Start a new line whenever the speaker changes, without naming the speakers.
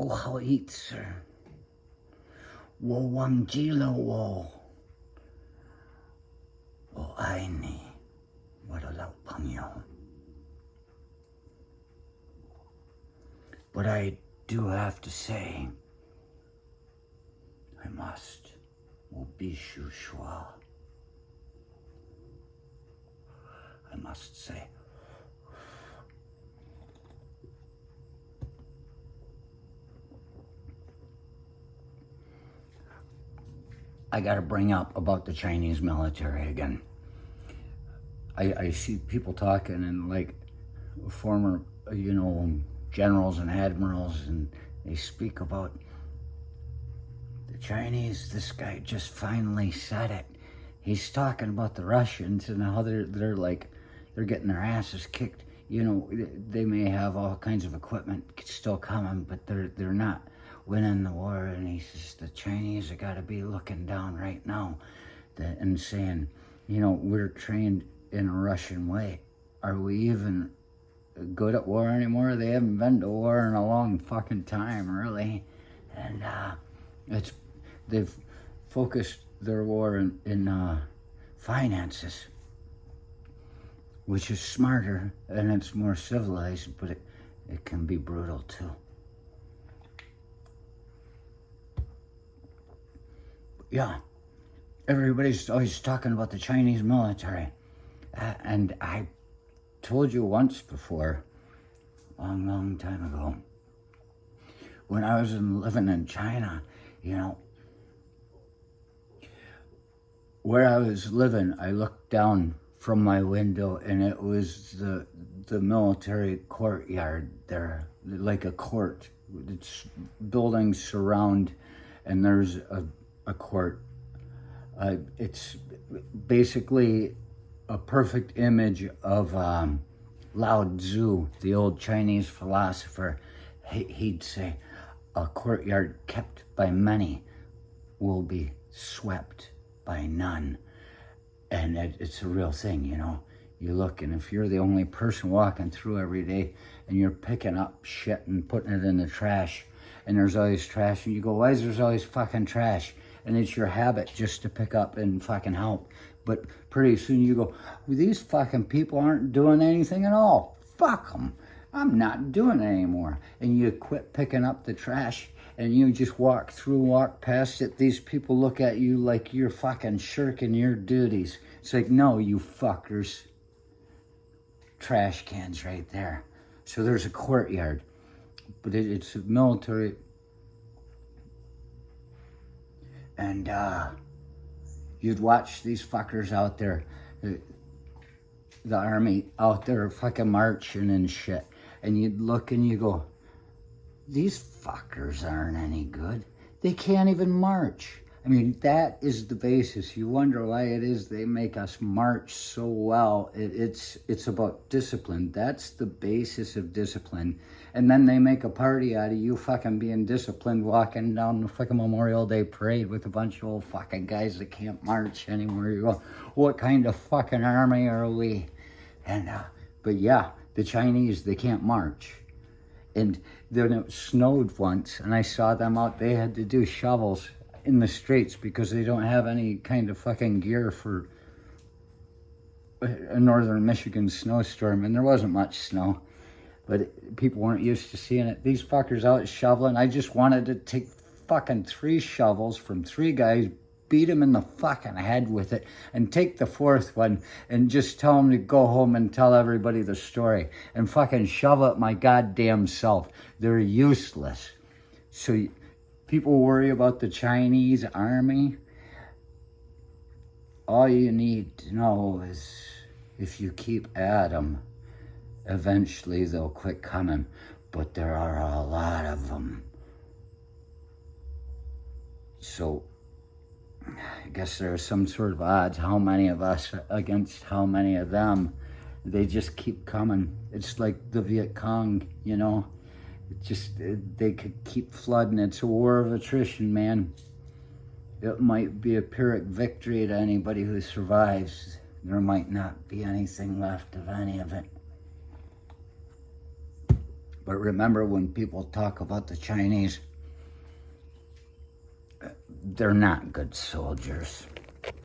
我好意思，我忘记了我爱你，我的老朋友。But I do have to say, I must, 我必须说 I must say, I gotta bring up about the Chinese military again. I see people talking and like former, generals and admirals, and they speak about the Chinese. This guy just finally said it. He's talking about the Russians and how they're getting their asses kicked. They may have all kinds of equipment still coming, but they're not winning the war. And he says the Chinese have got to be looking down right now and saying, we're trained in a Russian way. Are we even good at war anymore? They haven't been to war in a long fucking time, really. And they've focused their war in finances, which is smarter and it's more civilized, but it can be brutal too. Yeah, everybody's always talking about the Chinese military. And I told you once before, long time ago, when I was living in China, where I was living, I looked down from my window and it was the military courtyard there, like a court. It's buildings surround and there's a court. It's basically a perfect image of Lao Tzu, the old Chinese philosopher. He'd say, a courtyard kept by many will be swept by none. And it's a real thing, You look, and if you're the only person walking through every day and you're picking up shit and putting it in the trash, and there's always trash, and you go, why is there always fucking trash? And it's your habit just to pick up and fucking help. But pretty soon you go, well, these fucking people aren't doing anything at all. Fuck them. I'm not doing it anymore. And you quit picking up the trash and you just walk past it. These people look at you like you're fucking shirking your duties. It's like, no, you fuckers. Trash cans right there. So there's a courtyard. But it's a military. And you'd watch these fuckers out there, the army out there fucking marching and shit. And you'd look and you go, these fuckers aren't any good. They can't even march. I mean, that is the basis. You wonder why it is they make us march so well. It's about discipline. That's the basis of discipline. And then they make a party out of you fucking being disciplined, walking down the fucking Memorial Day parade with a bunch of old fucking guys that can't march anymore. You go, what kind of fucking army are we? And, but yeah, the Chinese, they can't march. And then it snowed once, and I saw them out. They had to do shovels in the streets because they don't have any kind of fucking gear for a northern Michigan snowstorm, and there wasn't much snow, but people weren't used to seeing it. These fuckers out shoveling. I just wanted to take fucking 3 shovels from 3 guys, beat them in the fucking head with it, and take the 4th one and just tell them to go home and tell everybody the story and fucking shovel it my goddamn self. They're useless. So people worry about the Chinese army. All you need to know is if you keep at them, eventually they'll quit coming. But there are a lot of them. So I guess there are some sort of odds, how many of us against how many of them. They just keep coming. It's like the Viet Cong, they could keep flooding. It's a war of attrition, man. It might be a Pyrrhic victory to anybody who survives. There might not be anything left of any of it. But remember, when people talk about the Chinese, they're not good soldiers.